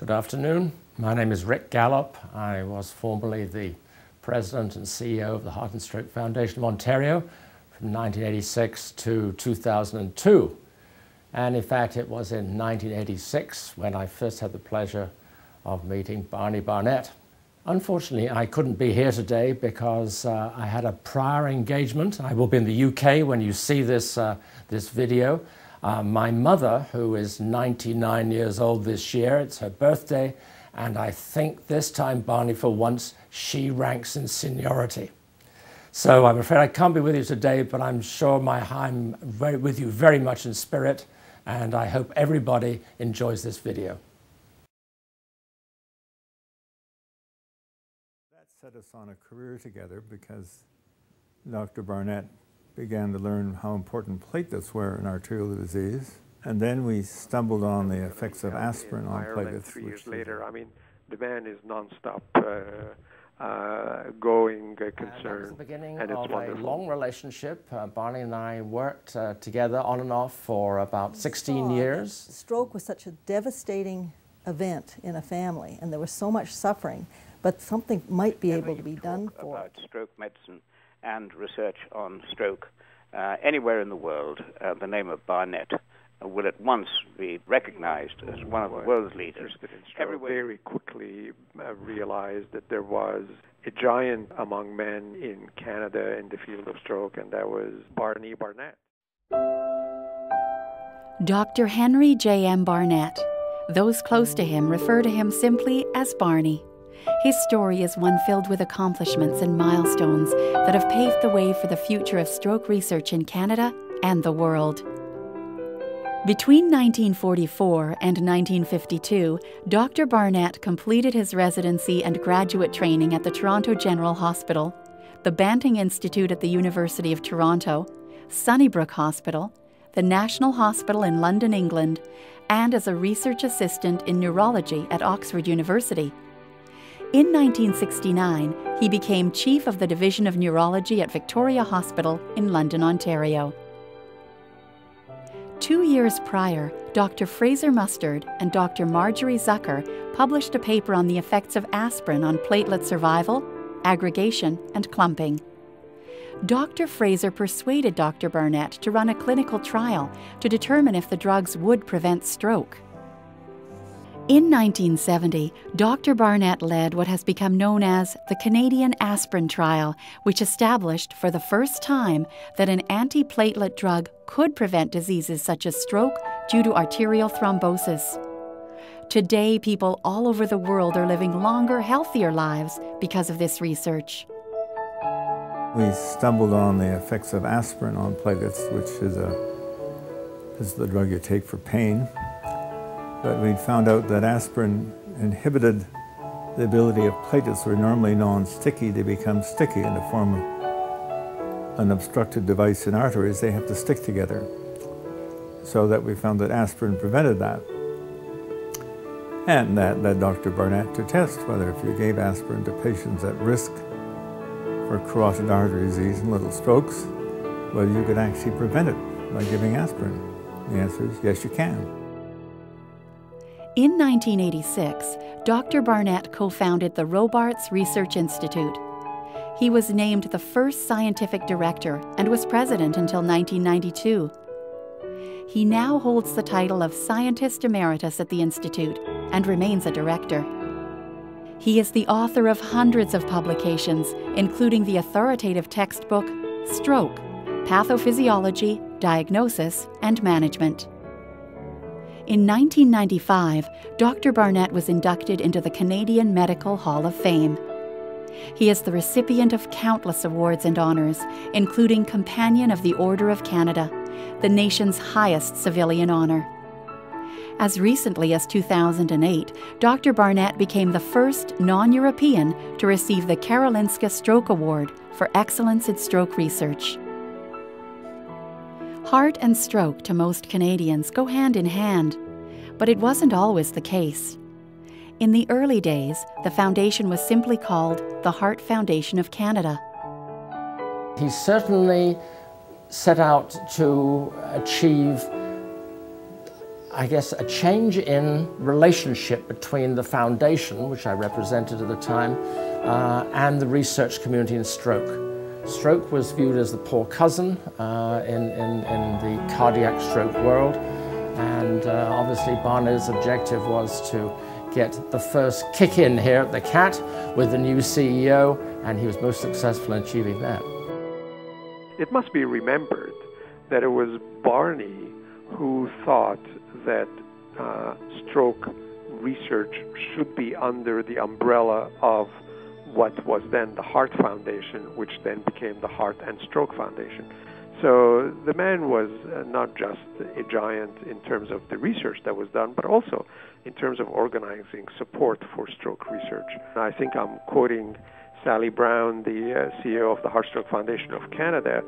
Good afternoon. My name is Rick Gallop. I was formerly the President and CEO of the Heart and Stroke Foundation of Ontario from 1986 to 2002. And in fact, it was in 1986 when I first had the pleasure of meeting Barnett. Unfortunately, I couldn't be here today because I had a prior engagement. I will be in the UK when you see this video. My mother, who is 99 years old this year, it's her birthday, and I think this time, Barney, for once, she ranks in seniority. So I'm afraid I can't be with you today, but I'm sure I'm with you very much in spirit, and I hope everybody enjoys this video. That set us on a career together because Dr. Barnett began to learn how important platelets were in arterial disease. And then we stumbled on the effects of aspirin on platelets. 3 years later, I mean, the man is non-stop going concern, That was the beginning and it's of wonderful. a long relationship. Barney and I worked together on and off for about 16 years. Stroke was such a devastating event in a family, and there was so much suffering, but something might be able to be done for about stroke medicine and research on stroke anywhere in the world, the name of Barnett will at once be recognized as one of the world's leaders. Everyone very quickly realized that there was a giant among men in Canada in the field of stroke, and that was Barnett. Dr. Henry J.M. Barnett. Those close to him refer to him simply as Barney. His story is one filled with accomplishments and milestones that have paved the way for the future of stroke research in Canada and the world. Between 1944 and 1952, Dr. Barnett completed his residency and graduate training at the Toronto General Hospital, the Banting Institute at the University of Toronto, Sunnybrook Hospital, the National Hospital in London, England, and as a research assistant in neurology at Oxford University. In 1969, he became Chief of the Division of Neurology at Victoria Hospital in London, Ontario. 2 years prior, Dr. Fraser Mustard and Dr. Marjorie Zucker published a paper on the effects of aspirin on platelet survival, aggregation, and clumping. Dr. Fraser persuaded Dr. Barnett to run a clinical trial to determine if the drugs would prevent stroke. In 1970, Dr. Barnett led what has become known as the Canadian Aspirin Trial, which established for the first time that an antiplatelet drug could prevent diseases such as stroke due to arterial thrombosis. Today, people all over the world are living longer, healthier lives because of this research. We stumbled on the effects of aspirin on platelets, which is the drug you take for pain. But we found out that aspirin inhibited the ability of platelets, which are normally non-sticky, to become sticky in the form of an obstructed device in arteries. They have to stick together. So that we found that aspirin prevented that. And that led Dr. Barnett to test whether if you gave aspirin to patients at risk for carotid artery disease and little strokes, whether you could actually prevent it by giving aspirin. The answer is yes, you can. In 1986, Dr. Barnett co-founded the Robarts Research Institute. He was named the first scientific director and was president until 1992. He now holds the title of Scientist Emeritus at the Institute and remains a director. He is the author of hundreds of publications, including the authoritative textbook Stroke, Pathophysiology, Diagnosis, and Management. In 1995, Dr. Barnett was inducted into the Canadian Medical Hall of Fame. He is the recipient of countless awards and honors, including Companion of the Order of Canada, the nation's highest civilian honor. As recently as 2008, Dr. Barnett became the first non-European to receive the Karolinska Stroke Award for excellence in stroke research. Heart and stroke, to most Canadians, go hand in hand, but it wasn't always the case. In the early days, the foundation was simply called the Heart Foundation of Canada. He certainly set out to achieve I guess, a change in relationship between the foundation, which I represented at the time, and the research community in stroke. Stroke was viewed as the poor cousin in the cardiac stroke world, and obviously Barnett's objective was to get the first kick in here at the CAT with the new CEO, and he was most successful in achieving that. It must be remembered that it was Barney who thought that stroke research should be under the umbrella of what was then the Heart Foundation, which then became the Heart and Stroke Foundation. So the man was not just a giant in terms of the research that was done, but also in terms of organizing support for stroke research. I think I'm quoting Sally Brown, the CEO of the Heart Stroke Foundation of Canada.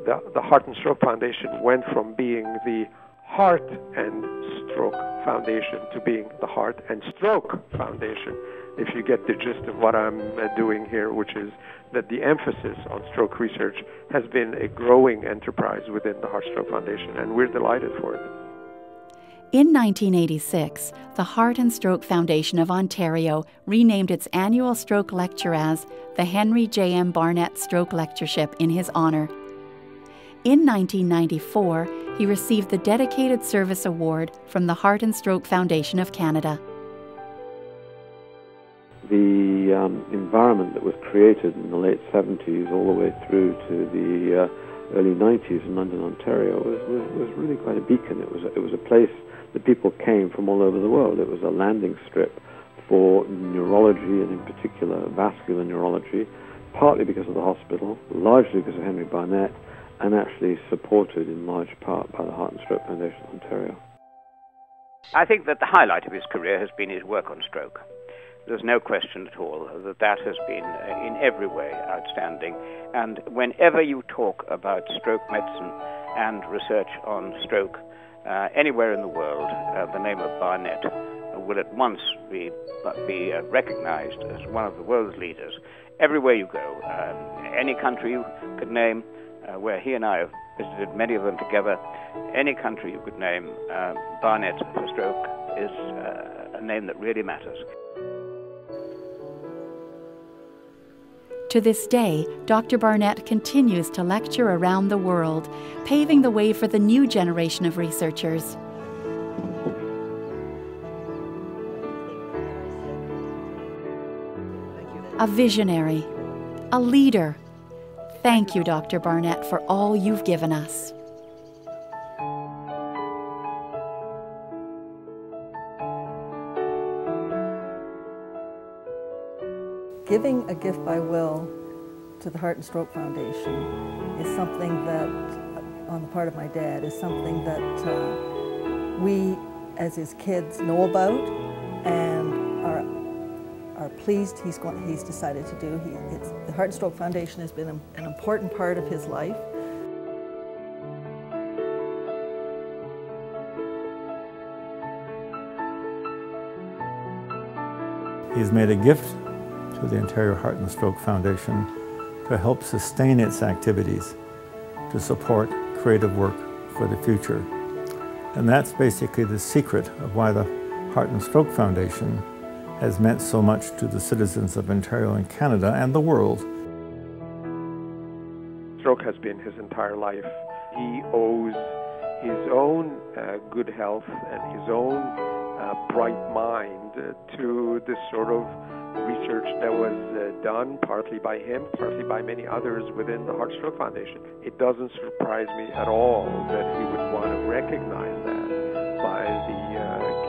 The Heart and Stroke Foundation went from being the Heart and Stroke Foundation to being the Heart and Stroke Foundation, if you get the gist of what I'm doing here, which is that the emphasis on stroke research has been a growing enterprise within the Heart Stroke Foundation, and we're delighted for it. In 1986, the Heart and Stroke Foundation of Ontario renamed its annual stroke lecture as the Henry J. M. Barnett Stroke Lectureship in his honor. In 1994, he received the Dedicated Service Award from the Heart and Stroke Foundation of Canada. The environment that was created in the late 70s all the way through to the early 90s in London, Ontario was really quite a beacon. It was a place that people came from all over the world. It was a landing strip for neurology, and in particular vascular neurology, partly because of the hospital, largely because of Henry Barnett, and actually supported in large part by the Heart and Stroke Foundation of Ontario. I think that the highlight of his career has been his work on stroke. There's no question at all that that has been in every way outstanding. And whenever you talk about stroke medicine and research on stroke anywhere in the world, the name of Barnett will at once be recognized as one of the world's leaders. Everywhere you go, any country you could name, where he and I have visited many of them together, any country you could name, Barnett for stroke is a name that really matters. To this day, Dr. Barnett continues to lecture around the world, paving the way for the new generation of researchers. A visionary, a leader. Thank you, Dr. Barnett, for all you've given us. Giving a gift by will to the Heart and Stroke Foundation is something that, on the part of my dad, is something that we, as his kids, know about and are pleased he's decided to do. The Heart and Stroke Foundation has been an important part of his life. He's made a gift to the Ontario Heart and Stroke Foundation to help sustain its activities, to support creative work for the future. And that's basically the secret of why the Heart and Stroke Foundation has meant so much to the citizens of Ontario and Canada and the world. Stroke has been his entire life. He owes his own good health and his own bright mind to this sort of research that was done partly by him, partly by many others within the Heart Stroke Foundation. It doesn't surprise me at all that he would want to recognize that by the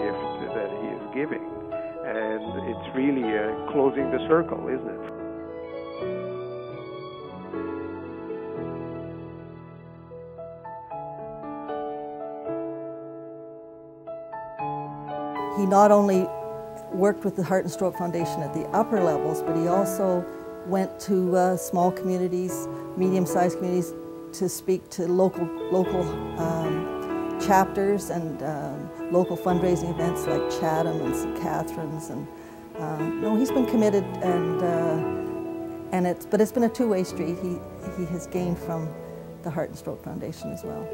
gift that he is giving. And it's really closing the circle, isn't it? He not only worked with the Heart and Stroke Foundation at the upper levels, but he also went to small communities, medium-sized communities, to speak to local chapters and local fundraising events like Chatham and St. Catharines. And no, he's been committed, but it's been a two-way street. He has gained from the Heart and Stroke Foundation as well.